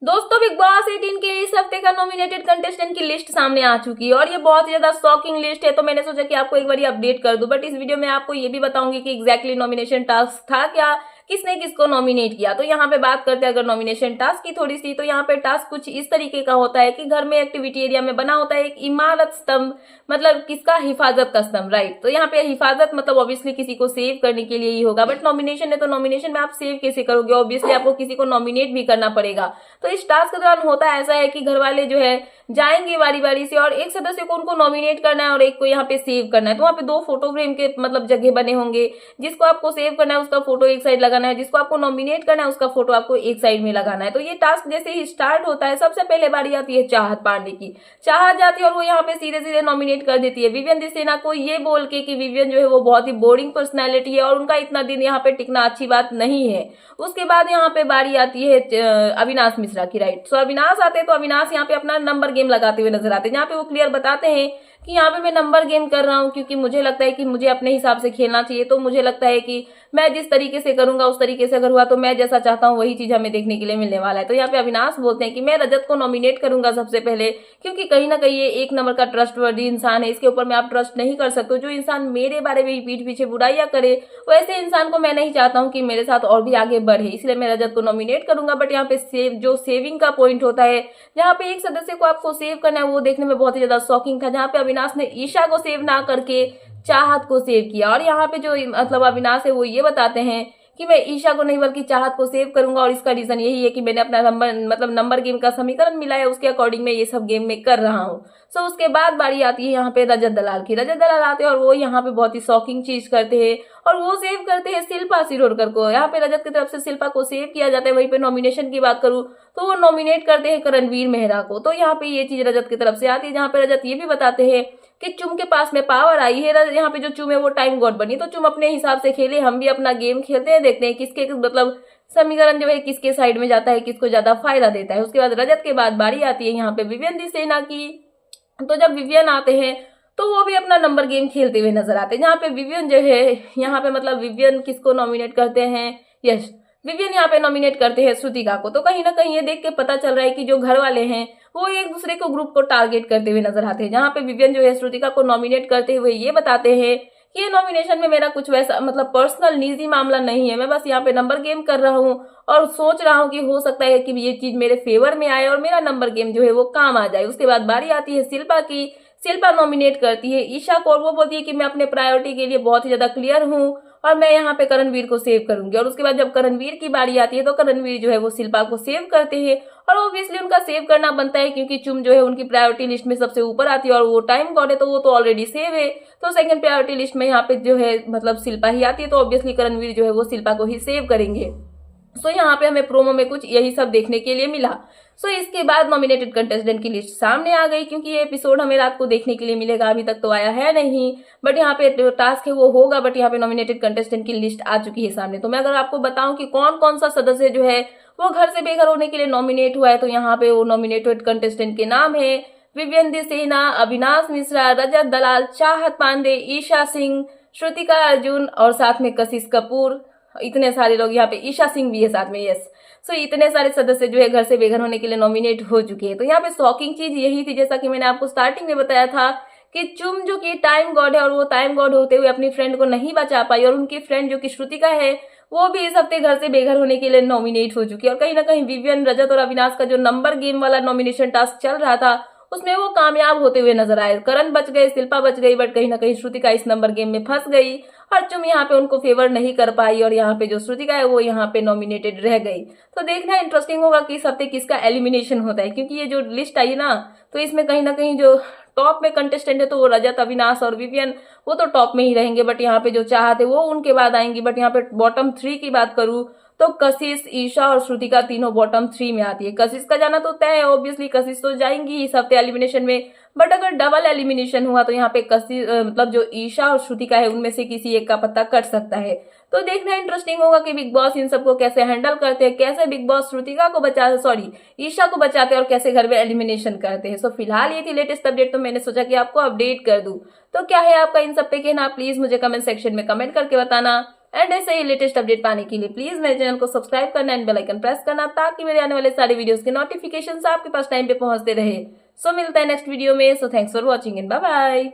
दोस्तों big boss 18 के इस हफ्ते का नॉमिनेटेड कंटेस्टेंट की लिस्ट सामने आ चुकी है और ये बहुत ही ज्यादा शॉकिंग लिस्ट है। तो मैंने सोचा कि आपको एक बार अपडेट कर दूं, बट इस वीडियो में आपको ये भी बताऊंगी कि एग्जैक्टली नॉमिनेशन टास्क था क्या, किसने किसको नॉमिनेट किया। तो यहाँ पे बात करते हैं अगर नॉमिनेशन टास्क की थोड़ी सी, तो यहाँ पे टास्क कुछ इस तरीके का होता है कि घर में एक्टिविटी एरिया में बना होता है एक इमारत स्तंभ, मतलब किसका, हिफाजत का स्तंभ, राइट। तो यहाँ पे हिफाजत मतलब ऑब्वियसली किसी को सेव करने के लिए ही होगा, बट नॉमिनेशन है तो नॉमिनेशन में आप सेव कैसे करोगे, ऑब्वियसली आपको किसी को नॉमिनेट भी करना पड़ेगा। तो इस टास्क के दौरान होता ऐसा है कि घर वाले जो है जाएंगे बारी बारी से और एक सदस्य को उनको नॉमिनेट करना है और एक को यहाँ पे सेव करना है। तो वहाँ पे दो फोटो फ्रेम के मतलब जगह बने होंगे, जिसको आपको सेव करना है उसका फोटो एक साइड लगाना है, जिसको आपको नॉमिनेट करना है उसका फोटो आपको एक साइड में लगाना है। तो ये टास्क जैसे ही स्टार्ट होता है सबसे पहले बारी आती है चाहत पांडे की। चाहत जाती है और वो यहाँ पे सीधे सीधे नॉमिनेट कर देती है विवियन दिसेना को, ये बोल के कि विवियन जो है वो बहुत ही बोरिंग पर्सनैलिटी है और उनका इतना दिन यहाँ पे टिकना अच्छी बात नहीं है। उसके बाद यहाँ पे बारी आती है अविनाश मिश्रा की, राइट। सो अविनाश आते हैं तो अविनाश यहाँ पे अपना नंबर गेम लगाते हुए नजर आते हैं, जहाँ पे वो क्लियर बताते हैं कि यहाँ पे मैं नंबर गेम कर रहा हूँ क्योंकि मुझे लगता है कि मुझे अपने हिसाब से खेलना चाहिए। तो मुझे लगता है कि मैं जिस तरीके से करूंगा उस तरीके से अगर हुआ तो मैं जैसा चाहता हूँ वही चीज हमें देखने के लिए मिलने वाला है। तो यहाँ पे अविनाश बोलते हैं कि मैं रजत को नॉमिनेट करूंगा सबसे पहले, क्योंकि कहीं ना कहीं ये एक नंबर का ट्रस्टवर्दी इंसान है, इसके ऊपर मैं आप ट्रस्ट नहीं कर सकते। जो इंसान मेरे बारे में पीठ पीछे बुराइयां करे वैसे इंसान को मैं नहीं चाहता हूँ कि मेरे साथ और भी आगे बढ़े, इसलिए मैं रजत को नॉमिनेट करूंगा। बट यहाँ पे जो सेविंग का पॉइंट होता है, जहाँ पे एक सदस्य को आपको सेव करना है, वो देखने में बहुत ही ज्यादा शॉकिंग था, जहाँ पे अविनाश ने ईशा को सेव ना करके चाहत को सेव किया। और यहाँ पे जो मतलब अविनाश है वो ये बताते हैं कि मैं ईशा को नहीं बल्कि चाहत को सेव करूंगा और इसका रीजन यही है कि मैंने अपना नंबर मतलब नंबर गेम का समीकरण मिला है, उसके अकॉर्डिंग मैं ये सब गेम में कर रहा हूँ। सो उसके बाद बारी आती है यहाँ पे रजत दलाल की। रजत दलाल आते हैं और वो यहाँ पे बहुत ही शॉकिंग चीज करते हैं और वो सेव करते हैं शिल्पा शिरोडकर को। यहाँ पे रजत की तरफ से शिल्पा को सेव किया जाता है। वहीं पे नॉमिनेशन की बात करूँ तो वो नॉमिनेट करते हैं करणवीर मेहरा को। तो यहाँ पे ये चीज रजत की तरफ से आती है, जहाँ पे रजत ये भी बताते हैं कि चुम के पास में पावर आई है। यहाँ पे जो चुम है वो टाइम गॉड बनी, तो चुम अपने हिसाब से खेले, हम भी अपना गेम खेलते हैं, देखते हैं किसके मतलब समीकरण जो है किसके साइड में जाता है, किसको ज्यादा फायदा देता है। उसके बाद रजत के बाद बारी आती है यहाँ पे विवियन दिसेना की। तो जब विवियन आते हैं तो वो भी अपना नंबर गेम खेलते हुए नजर आते हैं, जहाँ पे विवियन जो है यहाँ पे मतलब विवियन किसको नॉमिनेट करते हैं, यस, विवियन यहाँ पे नॉमिनेट करते हैं श्रुतिका को। तो कहीं ना कहीं ये देख के पता चल रहा है कि जो घर वाले हैं वो एक दूसरे को ग्रुप को टारगेट करते हुए नजर आते हैं, जहाँ पे विवियन जो है श्रुतिका को नॉमिनेट करते हुए ये बताते हैं कि ये नॉमिनेशन में मेरा कुछ वैसा मतलब पर्सनल निजी मामला नहीं है, मैं बस यहाँ पे नंबर गेम कर रहा हूँ और सोच रहा हूँ कि हो सकता है कि ये चीज मेरे फेवर में आए और मेरा नंबर गेम जो है वो काम आ जाए। उसके बाद बारी आती है शिल्पा की। शिल्पा नॉमिनेट करती है ईशा को और वो बोलती है कि मैं अपने प्रायोरिटी के लिए बहुत ही ज्यादा क्लियर हूँ और मैं यहाँ पे करणवीर को सेव करूंगी। और उसके बाद जब करणवीर की बारी आती है तो करणवीर जो है वो शिल्पा को सेव करते हैं और ऑब्वियसली उनका सेव करना बनता है, क्योंकि चुम जो है उनकी प्रायोरिटी लिस्ट में सबसे ऊपर आती है और वो टाइम गॉड है तो वो तो ऑलरेडी सेव है। तो सेकंड प्रायोरिटी लिस्ट में यहाँ पे जो है मतलब शिल्पा ही आती है, तो ऑब्वियसली करणवीर जो है वो शिल्पा को ही सेव करेंगे। सो यहाँ पे हमें प्रोमो में कुछ यही सब देखने के लिए मिला। सो इसके बाद नॉमिनेटेड कंटेस्टेंट की लिस्ट सामने आ गई, क्योंकि ये एपिसोड हमें रात को देखने के लिए मिलेगा, अभी तक तो आया है नहीं, बट यहाँ पे जो टास्क है वो होगा। बट यहाँ पे नॉमिनेटेड कंटेस्टेंट की लिस्ट आ चुकी है सामने। तो मैं अगर आपको बताऊं कि कौन कौन सा सदस्य जो है वो घर से बेघर होने के लिए नॉमिनेट हुआ है, तो यहाँ पे वो नॉमिनेटेड कंटेस्टेंट के नाम है विवियन दिसेना, अविनाश मिश्रा, रजत दलाल, चाहत पांडे, ईशा सिंह, श्रुतिका अर्जुन और साथ में कशिश कपूर। इतने सारे लोग, यहाँ पे ईशा सिंह भी है साथ में, यस। सो इतने सारे सदस्य जो है घर से बेघर होने के लिए नॉमिनेट हो चुके हैं। तो यहाँ पे शॉकिंग चीज यही थी, जैसा कि मैंने आपको स्टार्टिंग में बताया था कि चुम जो कि टाइम गॉड है और वो टाइम गॉड होते हुए अपनी फ्रेंड को नहीं बचा पाई और उनकी फ्रेंड जो कि श्रुतिका है वो भी इस हफ्ते घर से बेघर होने के लिए नॉमिनेट हो चुकी है। और कहीं ना कहीं विवियन, रजत और अविनाश का जो नंबर गेम वाला नॉमिनेशन टास्क चल रहा था उसमें वो कामयाब होते हुए नजर आए। करण बच गए, शिल्पा बच गई, बट कहीं ना कहीं श्रुतिका इस नंबर गेम में फंस गई और चुम यहाँ पे उनको फेवर नहीं कर पाई और यहाँ पे जो श्रुतिका है वो यहाँ पे नॉमिनेटेड रह गई। तो देखना इंटरेस्टिंग होगा कि इस हफ्ते किसका एलिमिनेशन होता है, क्योंकि ये जो लिस्ट आई ना तो इसमें कहीं ना कहीं जो टॉप में कंटेस्टेंट है तो वो रजत, अविनाश और विवियन वो तो टॉप में ही रहेंगे, बट यहाँ पे जो चाहत है वो उनके बाद आएंगी। बट यहाँ पे बॉटम 3 की बात करूं तो कशिश, ईशा और श्रुतिका तीनों बॉटम 3 में आती है। कशिश का जाना तो तय है, ऑब्वियसली कशिश तो जाएंगी इस हफ्ते एलिमिनेशन में। बट अगर डबल एलिमिनेशन हुआ तो यहाँ पे कशिश मतलब जो ईशा और श्रुतिका है उनमें से किसी एक का पत्ता कट सकता है। तो देखना इंटरेस्टिंग होगा कि बिग बॉस इन सबको कैसे हैंडल करते हैं, कैसे बिग बॉस श्रुतिका को ईशा को बचाते हैं और कैसे घर में एलिमिनेशन करते हैं। सो फिलहाल ये थी लेटेस्ट अपडेट, तो मैंने सोचा कि आपको अपडेट कर दूं। तो क्या है आपका इन सब पे कहना, प्लीज मुझे कमेंट सेक्शन में कमेंट करके बताना। एंड ऐसे ही लेटेस्ट अपडेट पाने के लिए प्लीज मेरे चैनल को सब्सक्राइब करना एंड बेल आइकन प्रेस करना, ताकि मेरे आने वाले सारे वीडियोस के नोटिफिकेशन आपके पास टाइम पे पहुंचते रहे। सो मिलता है नेक्स्ट वीडियो में। So thanks for watching and bye bye.